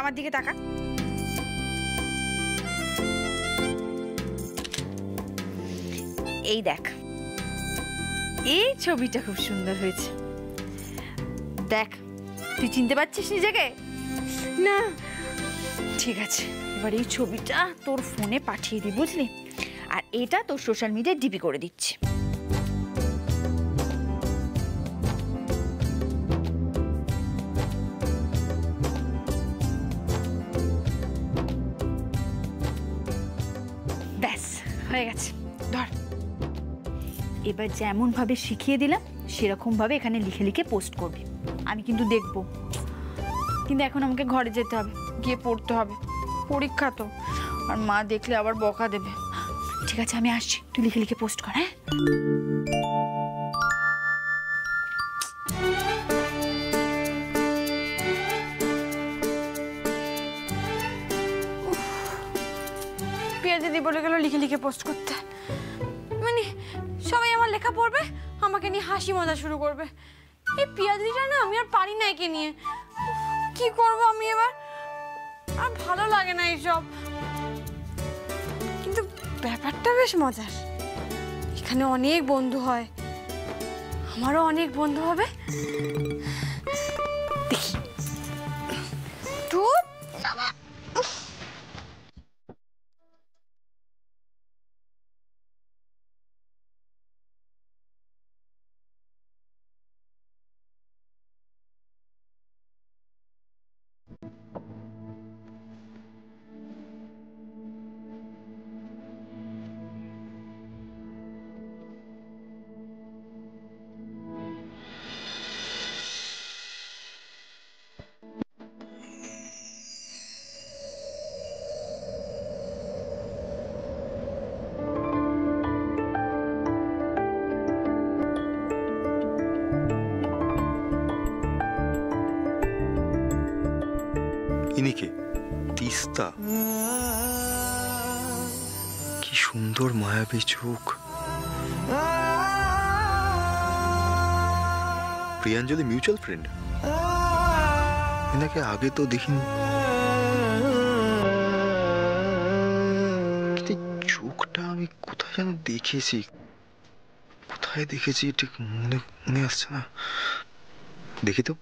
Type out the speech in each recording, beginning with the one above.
আমার দিকে তাকা। এই দেখ, এই ছবিটা খুব সুন্দর হয়েছে। দেখ, তুই চিনতে পারছিস নিজেকে? না। ঠিক আছে, এবার এই ছবিটা তোর ফোনে পাঠিয়ে দিই, বুঝলি? আর এটা তোর সোশ্যাল মিডিয়ায় ডিপি করে দিচ্ছি। ব্যাস হয়ে গেছে, ধর। এবার যেমন ভাবে শিখিয়ে দিলাম সেরকম ভাবে এখানে লিখে লিখে পোস্ট করবি। আমি কিন্তু দেখবো, কিন্তু এখন আমাকে ঘরে যেতে হবে, গিয়ে পড়তে হবে, পরীক্ষা তো। আর মা দেখলে আবার বকা দেবে। ঠিক আছে, আমি আসছি, তুই লিখে লিখে পোস্ট কর। হ্যাঁ, পিয়া দিদি বলে গেল লিখে লিখে পোস্ট করতে, মানে সবাই আমার লেখা পড়বে, আমাকে নিয়ে হাসি মজা শুরু করবে। এই পিয়া দিদিটা না, আমি আর পারি না একে নিয়ে। কি করব আমি এবার? আর ভালো লাগে না এইসব, কিন্তু ব্যাপারটা বেশ মজার। এখানে অনেক বন্ধু হয়, আমারও অনেক বন্ধু হবে। দেখি ইনিকে তিস্তা, কি সুন্দর মায়াবী চোখ। প্রিয়াঞ্জলি মিউচুয়াল ফ্রেন্ড, এনাকে আগে তো দেখিনি। চোখটা আমি কোথায় যেন দেখেছি, কোথায় দেখেছি ঠিক মনে আসছে না। দেখি তো।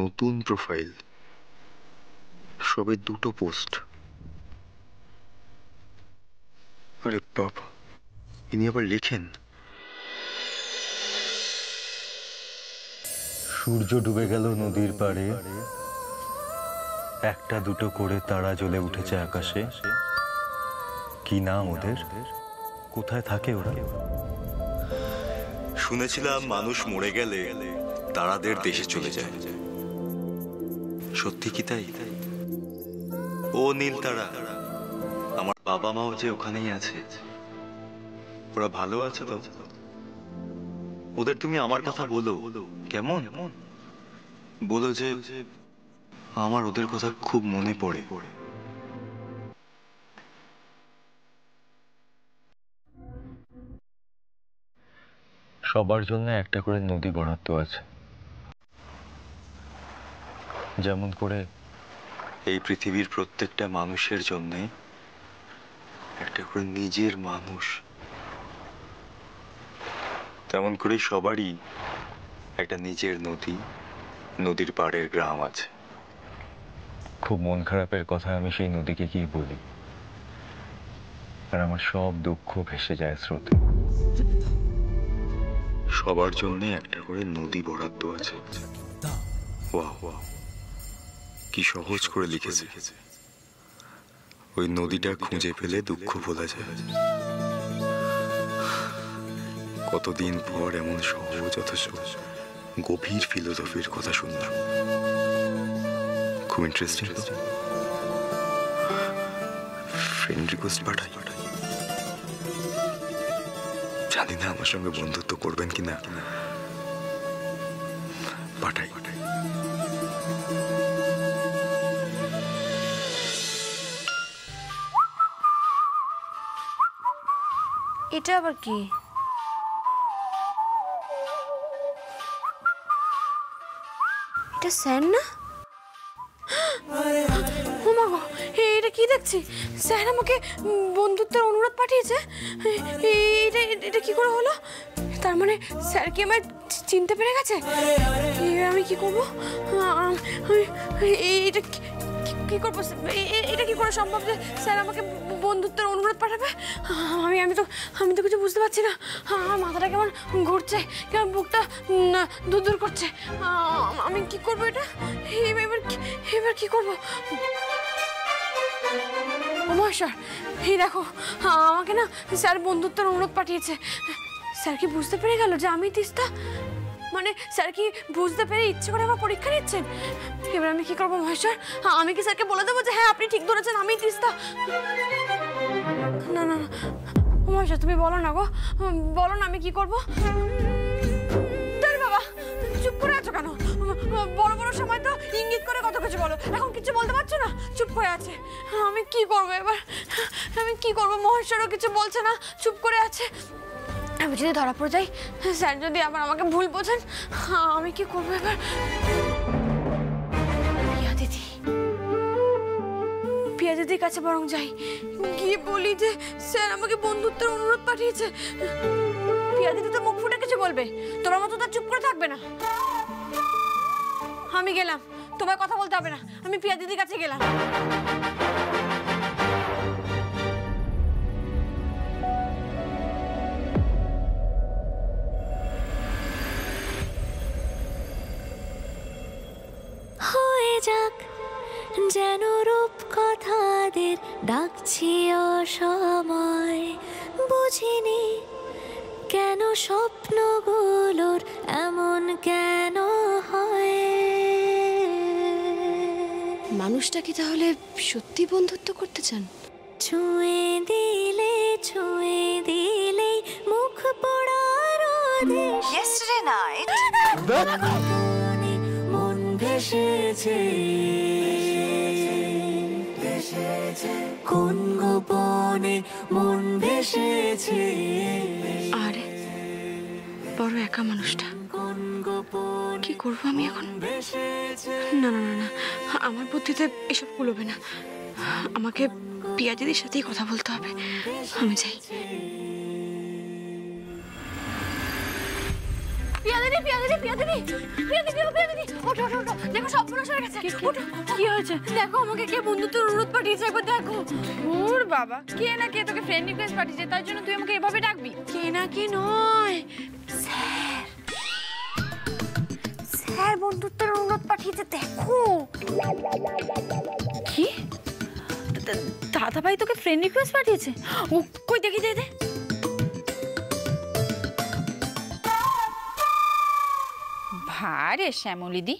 নতুন প্রোফাইল, সবে 2টো পোস্ট। আরে বাবা, ইনি আবার লেখেন। সূর্য ডুবে গেল নদীর পাড়ে, একটা দুটো করে তারা জ্বলে উঠেছে আকাশে। কি নাম ওদের, কোথায় থাকে ওরা? শুনেছিলাম মানুষ মরে গেলে তারাদের দেশে চলে যায়, সত্যি কি তাই? ও নীল তারা, আমার বাবা মাও যে ওখানেই আছে। ওরা ভালো আছে তো? ওদের তুমি আমার কথা বলো, কেমন? বলো যে আমার ওদের কথা খুব মনে পড়ে। সবার জন্য একটা করে নদী বরাদ্দ আছে, যেমন করে এই পৃথিবীর প্রত্যেকটা মানুষের জন্য একটা করে নিজের মানুষ, তেমন করে সবারই একটা নিজের নদী, নদীর পাড়ের গ্রাম আছে। খুব মন খারাপের কথা আমি সেই নদীকে কি বলি, আর আমার সব দুঃখ ভেসে যায় স্রোতে। সবার জন্য একটা করে নদী বরাদ্দ আছে। ওয়াও, কি সহজ করে লিখেছে। ওই নদীটা খুঁজে পেলে দুঃখ ভোলা যায়। কতদিন পর এমন সহজ অথচ গভীর ফিলোসফির কথা শুনলাম। খুব ইন্টারেস্টিং। ফ্রেন্ড রিকোয়েস্ট পাঠাই, জানি না আমার সঙ্গে বন্ধুত্ব করবেন কিনা। পাঠাই। এটা আবার কি? এটা স্যার না? ও মা গো, এটা কি দেখছি? স্যার আমাকে বন্ধুত্বের অনুরোধ পাঠিয়েছে। এটা এটা কি করে হলো? তার মানে স্যার কি আমায় চিনতে পেরে গেছে? এবার আমি কি করবো? এটা কি করবো? এটা কি করে সম্ভব যে স্যার আমাকে বন্ধুত্বের অনুরোধ পাঠাবে? আমি তো কিছু বুঝতে পারছি না। আমার মাথাটা কেমন ঘুরছে, কেমন বুকটা দূর দূর করছে। আমি কি করবো এটা? এবার কি করবো? ও মহেশ্বর, এই দেখো, আমাকে না স্যার বন্ধুত্বের অনুরোধ পাঠিয়েছে। স্যার কি বুঝতে পেরে গেল যে আমি তিস্তা? মানে স্যার কি বুঝতে পেরে ইচ্ছে করে আমার পরীক্ষা নিচ্ছেন? এবার আমি কি করবো মহেশ্বর? আমি কি স্যারকে বলে দেবো যে হ্যাঁ আপনি ঠিক ধরেছেন, আমি তিস্তা? না না না মহেশ্বর, তুমি বলো না গো, বলো না, আমি কি করবো? বাবা চুপ করে আছো কেন? বড় বড় সময় তো ইঙ্গিত করে কত কিছু বলো, এখন কিছু বলতে পারছো না, চুপ করে আছে। আমি কি করবো এবার? আমি কি করবো? মহেশ্বরও কিছু বলছে না, চুপ করে আছে। আমি যদি ধরা পড়ে যাই, স্যার যদি আবার আমাকে ভুল বোঝেন, আমি কি করবো এবার? পিয়া দিদির কাছে বরং যাই, গিয়ে বলি যে স্যার আমাকে বন্ধুত্বের অনুরোধ পাঠিয়েছে। পিয়া দিদি তো মুখ ফুটে কিছু বলবে, তোমার মতো তো চুপ করে থাকবে না। আমি গেলাম, তোমার কথা বলতে হবে না, আমি পিয়া দিদির কাছে গেলাম। হয়ে যাক যেন রূপ কথাদের ডাকছি অসময়, বুঝিনি কেন স্বপ্নগুলোর এমন কেন হয়। মানুষটা কি তাহলে সত্যি বন্ধুত্ব করতে চান? ছুঁয়ে দিলেই মুখ পোড়ার দেশ। Yesterday night, মন ভেসেছে কোন গোপনে মন ভেসেছে। আরে বড় একা মানুষটা, কি করবো আমি এখন? না না না না, আমার বুদ্ধিতে এসব কুলোবে না। আমাকে পিয়া দিদির সাথেই কথা বলতে হবে। আমি যাই। দেখো সর্বনাশ হয়ে গেছে। কি হয়েছে? দেখো আমাকে কে বন্ধুত্বের অনুরোধ পাঠিয়েছে, একবার দেখো। ওর বাবা, কে না কে তোকে ফ্রেন্ড রিকোয়েস্ট পাঠিয়েছে, তার জন্য তুই আমাকে এভাবে ডাকবি? কে না কে নয়, স্যার। স্যার বন্ধুত্বের অনুরোধ পাঠিয়েছে, দেখো। কি? দাদা ভাই তোকে ফ্রেন্ড রিকোয়েস্ট পাঠিয়েছে? ও কই দেখি, দে। ভারে শ্যামলিদি,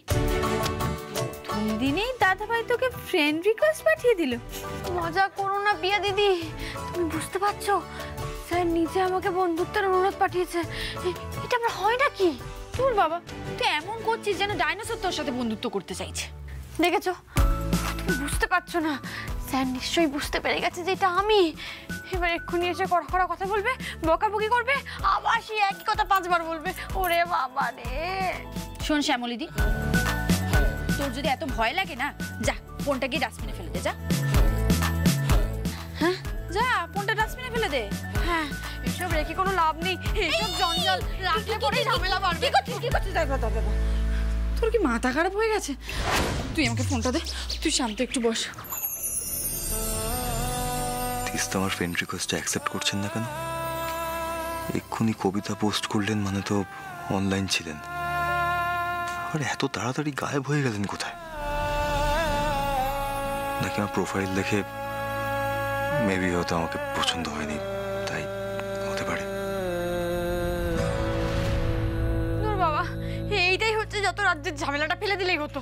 প্রথম দিনেই দাদা ভাই তোকে ফ্রেন্ড রিকোয়েস্ট পাঠিয়ে দিল? মজা করো না পিয়া দিদি, তুমি বুঝতে পারছো? স্যার নিজে আমাকে বন্ধুত্বের অনুরোধ পাঠিয়েছে। এটা আমার হয় নাকি? তোর বাবা, তুই এমন করছিস যেন ডাইনোসর তোর সাথে বন্ধুত্ব করতে চাইছে। দেখেছো? তুমি বুঝতে পারছো না, স্যার নিশ্চয়ই বুঝতে পেরে গেছে যে এটা আমি। এবার এক্ষুনি এসে কড়া কথা বলবে, বকাবকি করবে, আবার সেই একই কথা 5 বার বলবে। ওরে বাবা রে! শোন শ্যামলিদি, তোর যদি এত ভয় লাগে না, যা ফোনটা গিয়ে ডাস্টবিনে ফেলে দে। যা, হ্যাঁ যা, ফোনটা ডাস্টবিনে ফেলে দে। হ্যাঁ, এসব রেখে কোনো লাভ নেই, এসব জঞ্জাল রাখলে পরে ঝামেলা বাড়বে। কি করছিস? তোর কি মাথা খারাপ হয়ে গেছে? তুই আমাকে ফোনটা দে, তুই শান্ত একটু বস। তিস্তা আমার ফ্রেন্ড রিকোয়েস্টটা অ্যাকসেপ্ট করছেন না কেন? এক্ষুনি কবিতা পোস্ট করলেন মানে তো অনলাইন ছিলেন, আর এত তাড়াতাড়ি গায়েব হয়ে গেলেন কোথায়? নাকি আমার প্রোফাইল দেখে মেবি হয়তো আমাকে পছন্দ হয়নি, তাই হতে পারে। বাবা, এইটাই হচ্ছে যত রাজ্যের ঝামেলাটা ফেলে দিলেই হতো।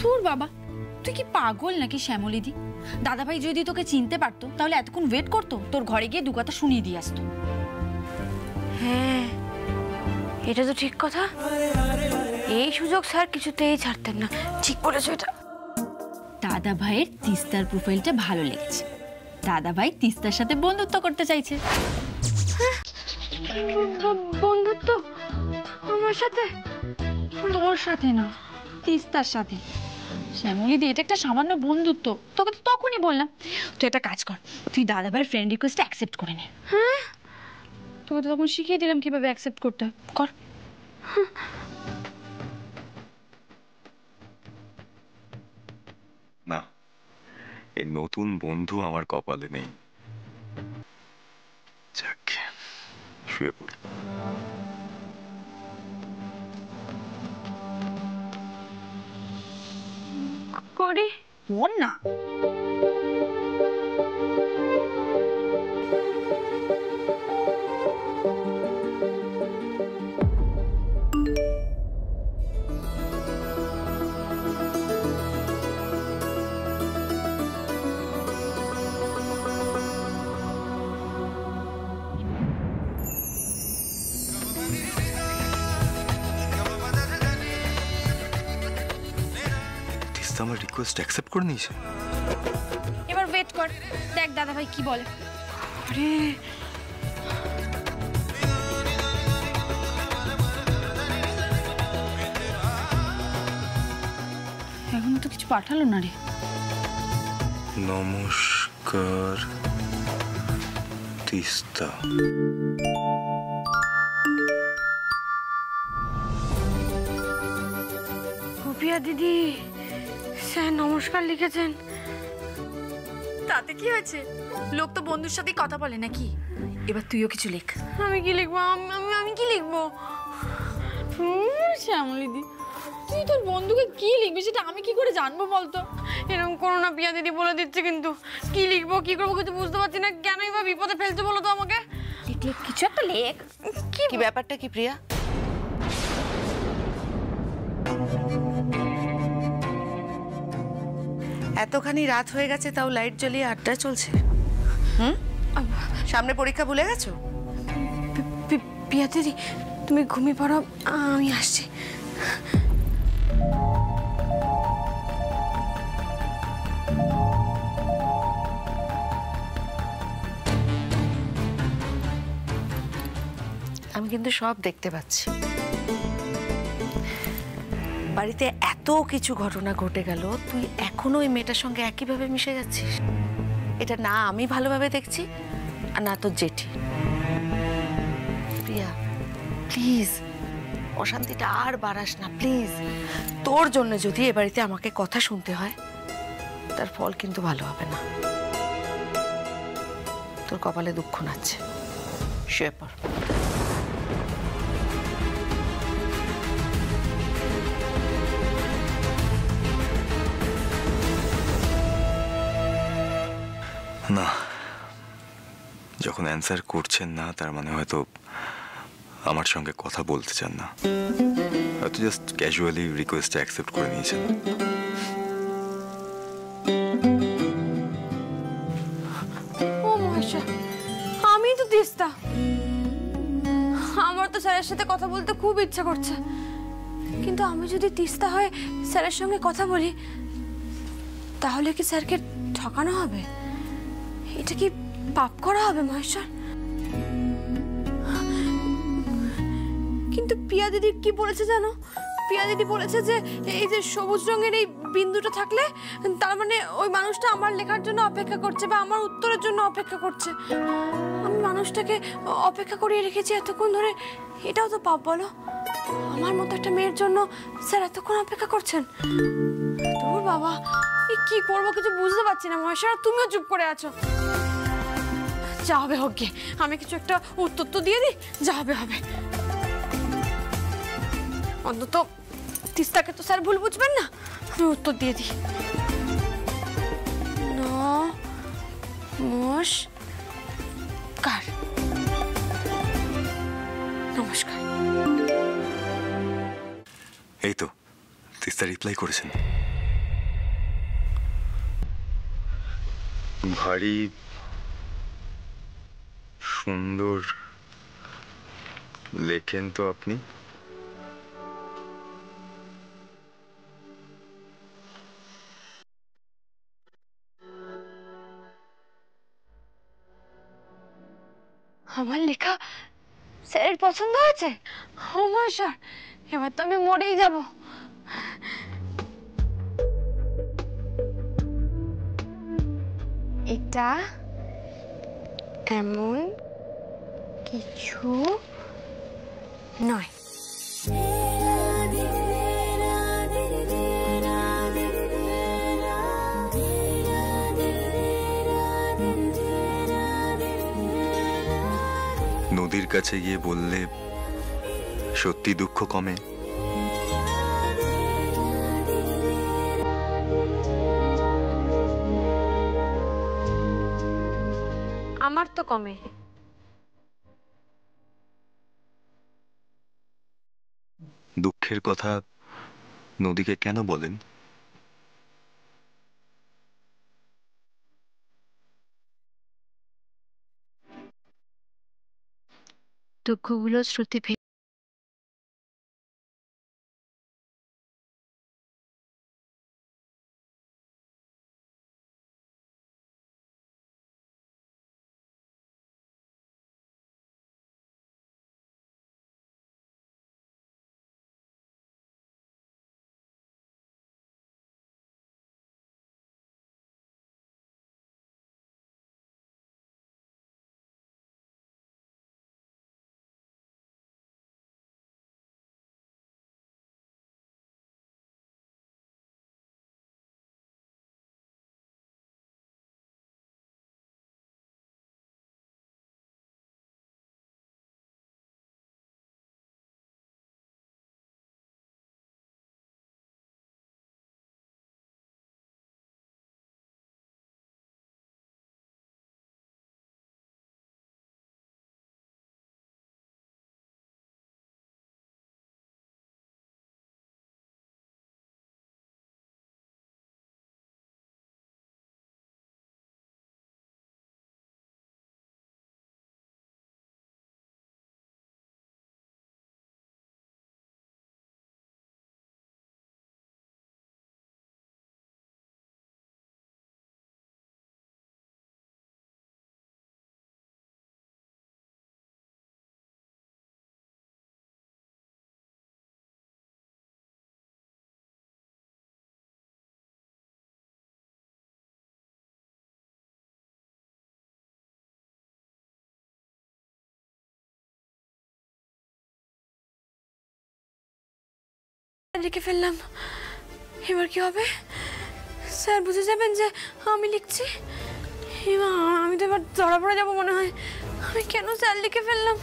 তোর বাবা, তুই কি পাগল নাকি শ্যামলিদি? দাদাভাই যদি তোকে চিনতে পারতো তাহলে এতক্ষণ ওয়েট করতো, তোর ঘরে গিয়ে 2 কথা শুনিয়ে দিয়ে আসতো। হ্যাঁ, এটা তো ঠিক কথা। এই সুযোগ স্যার কিছুতেই ছাড়তেন না। ঠিক বলেছো এটা। দাদাভাইয়ের তিস্তার প্রোফাইলটা ভালো লেগেছে, দাদাভাই তিস্তার সাথে বন্ধুত্ব করতে চাইছে। বন্ধুত্ব আমার সাথে? তোর সাথে না, তিস্তার সাথে। শ্যামলীদি, এটা একটা সামান্য বন্ধুত্ব, তোকে তো তখনই বললাম। তুই একটা কাজ কর, তুই দাদাভাইয়ের ফ্রেন্ড রিকোয়েস্ট অ্যাকসেপ্ট করে নে। হ্যাঁ, তোকে তো তখন শিখিয়ে দিলাম কিভাবে অ্যাকসেপ্ট করতে হয়, কর। না, এই নতুন বন্ধু আমার কপালে নেই। যাক, শুয়ে পড়ি। করি বল না। তিস্তা আমার রিকোয়েস্ট অ্যাকসেপ্ট করে নিয়েছে। এবার ওয়েট কর, দেখ দাদাভাই কি বলে। আরে এখনো তো কিছু পাঠালো না রে। নমস্কার তিস্তা। পিয়া দিদি, স্যার নমস্কার লিখেছেন। তাতে কি হয়েছে, লোক তো বন্ধুর সাথেই কথা বলে নাকি। এবার তুইও কিছু লেখ। আমি কি লিখবো? আমি কি লিখবো? শ্যামলীদি, তুই তোর বন্ধুকে কি লিখবি সেটা আমি কি করে জানবো বলতো। এরকম করো না পিয়া দিদি, বলে দিচ্ছে কিন্তু। কি লিখবো কি করবো কিছু বুঝতে পারছি না। কেনই বা বিপদে ফেলছে বলো তো আমাকে। লিখ, কিছু একটা লেখ। কি ব্যাপারটা কি প্রিয়া? এতখানি রাত হয়ে গেছে তাও লাইট জ্বলিয়ে আড্ডা চলছে। সামনে পরীক্ষা ভুলে গেছো? পিয়া দিদি, তুমি ঘুমিয়ে পড়ো, আমি আসছি। আমি কিন্তু সব দেখতে পাচ্ছি। বাড়িতে এত কিছু ঘটনা ঘটে গেল, তুই এখনো ওই মেয়েটার সঙ্গে একইভাবে মিশে যাচ্ছিস। এটা না আমি ভালোভাবে দেখছি, আর না তোর জেঠি। প্রিয়া প্লিজ, অশান্তিটা আর বাড়াস না প্লিজ। তোর জন্য যদি এ বাড়িতে আমাকে কথা শুনতে হয়, তার ফল কিন্তু ভালো হবে না। তোর কপালে দুঃখ নাচ্ছে, শুয়ে পড়। না, যখন অ্যান্সার করছেন না তার মানে হয়তো আমার সঙ্গে কথা বলতে চান না, হয়তো জাস্ট ক্যাজুয়ালি রিকোয়েস্ট অ্যাকসেপ্ট করে নিয়েছেন। ও মহেশ্বর, আমি তো তিস্তা। আমার তো স্যারের সাথে কথা বলতে খুব ইচ্ছা করছে, কিন্তু আমি যদি তিস্তা হয়ে স্যারের সঙ্গে কথা বলি, তাহলে কি স্যারকে ঠকানো হবে? এটা কি পাপ করা হবে মহেশ্বর? কিন্তু পিয়া দিদি কি বলেছে জানো? পিয়া দিদি বলেছে যে এই যে সবুজ রঙের এই বিন্দুটা থাকলে তার মানে ওই মানুষটা আমার লেখার জন্য অপেক্ষা করছে বা আমার উত্তরের জন্য অপেক্ষা করছে। আমি মানুষটাকে অপেক্ষা করিয়ে রেখেছি এতক্ষণ ধরে, এটাও তো পাপ বলো? আমার মতো একটা মেয়ের জন্য স্যার এতক্ষণ অপেক্ষা করছেন। তোর বাবা, কি করবো কিছু বুঝতে পারছি না মহেশ্বর। তুমিও চুপ করে আছো। যা হবে হোক গে, আমি কিছু একটা উত্তর তো দিয়ে দিই, যা হবে হবে। অন্তত তিস্তাকে তো স্যার ভুল বুঝবেন না, আমি উত্তর দিয়ে দিই। নমস্কার। নমস্কার। এই তো তিস্তা রিপ্লাই করেছেন। ভারী সুন্দর লেখেন তো আপনি। আমার লেখা স্যারের পছন্দ হয়েছে? ও মহেশ্বর, এবার তো আমি মরেই যাব। এটা এমন কিছু নয়। নদীর কাছে গিয়ে বললে সত্যি দুঃখ কমে। আমার তো কমে। দুঃখের কথা নদীকে কেন বলেন? দুঃখগুলো শ্রুতি ভেঙে লিখে ফেললাম, এবার কি হবে? স্যার বুঝে যাবেন যে আমি লিখছি। আমি তো এবার ধরা পড়ে যাবো মনে হয়। আমি কেন স্যার লিখে ফেললাম?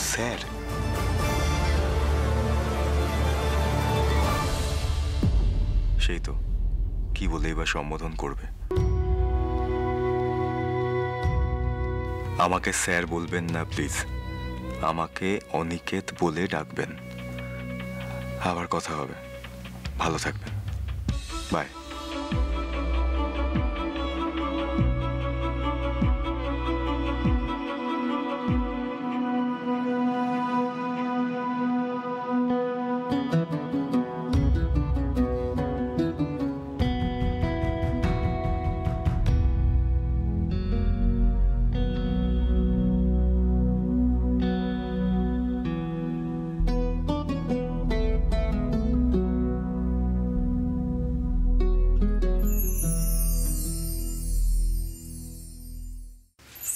স্যার, সেই তো কি বলে এবার সম্বোধন করবে? আমাকে স্যার বলবেন না প্লিজ, আমাকে অনিকেত বলে ডাকবেন। আবার কথা হবে, ভালো থাকবেন, বাই।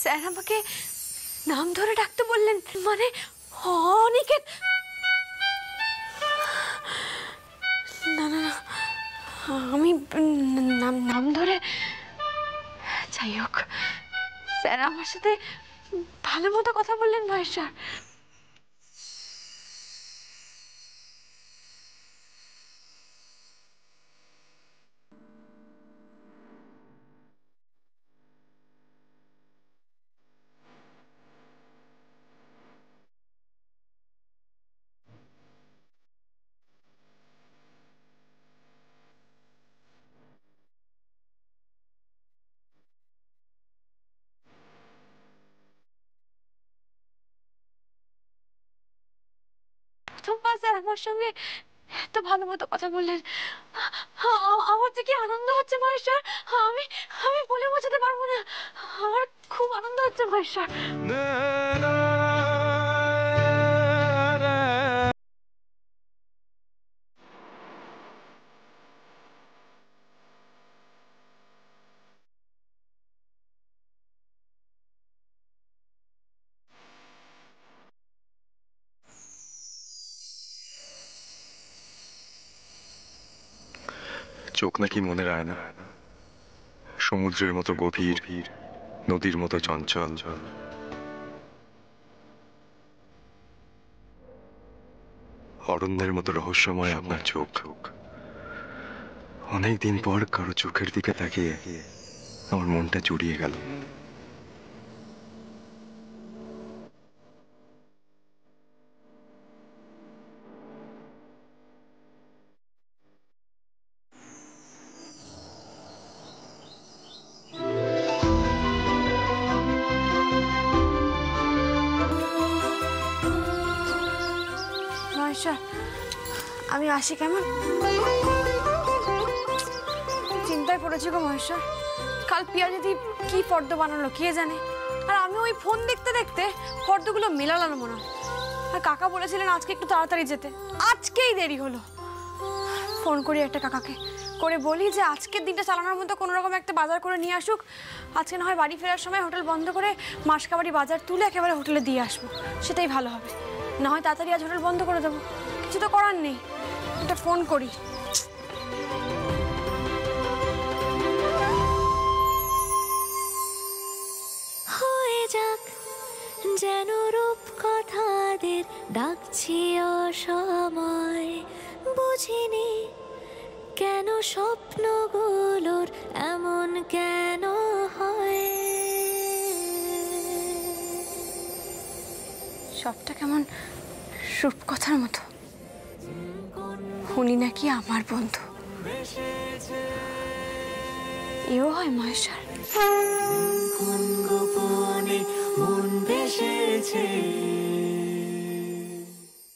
স্যার আমাকে নাম ধরে ডাকতে বললেন, মানে অনিকেত? না না না, আমি নাম ধরে, যাই হোক, স্যার আমার সাথে ভালো মতো কথা বললেন মহেশ্বর। প্রথমবার স্যার আমার সঙ্গে এত ভালো মতো কথা বললেন। আমার যে কি আনন্দ হচ্ছে মহেশ্বর, আমি আমি বলে বোঝাতে পারবো না। আমার খুব আনন্দ হচ্ছে মহেশ্বর। চোখ নাকি মনের আয়না, সমুদ্রের মতো গভীর, নদীর মতো চঞ্চল। অরণ্যের মতো রহস্যময় আপনার চোখ। অনেকদিন পর কারো চোখের দিকে তাকিয়ে আমার মনটা জুড়িয়ে গেল। মহেশ্বর, আমি আসি কেমন? চিন্তায় পড়েছি গো মহেশ্বর। কাল পিয়া দিদি কি ফর্দ বানালো কে জানে, আর আমি ওই ফোন দেখতে দেখতে ফর্দগুলো মেলালাম মনে হয়। আর কাকা বলেছিলেন আজকে একটু তাড়াতাড়ি যেতে, আজকেই দেরি হলো। ফোন করি একটা কাকাকে, করে বলি যে আজকের দিনটা চালানোর মতো কোনো রকম একটা বাজার করে নিয়ে আসুক। আজকে না হয় বাড়ি ফেরার সময় হোটেল বন্ধ করে মাসকাবাড়ি বাজার তুলে একেবারে হোটেলে দিয়ে আসবো, সেটাই ভালো হবে। না হয় তাড়াতাড়ি আজ হোটেল বন্ধ করে দেবো, কিছু তো করার নেই। একটা ফোন করি। হয়ে যাক যেন রূপ কথাদের ডাকছি অসময়, বুঝিনি কেন স্বপ্নগুলোর এমন কেন হয়। সবটা কেমন রূপকথার মতো। উনি নাকি আমার বন্ধু, এও হয় মহেশ্বর।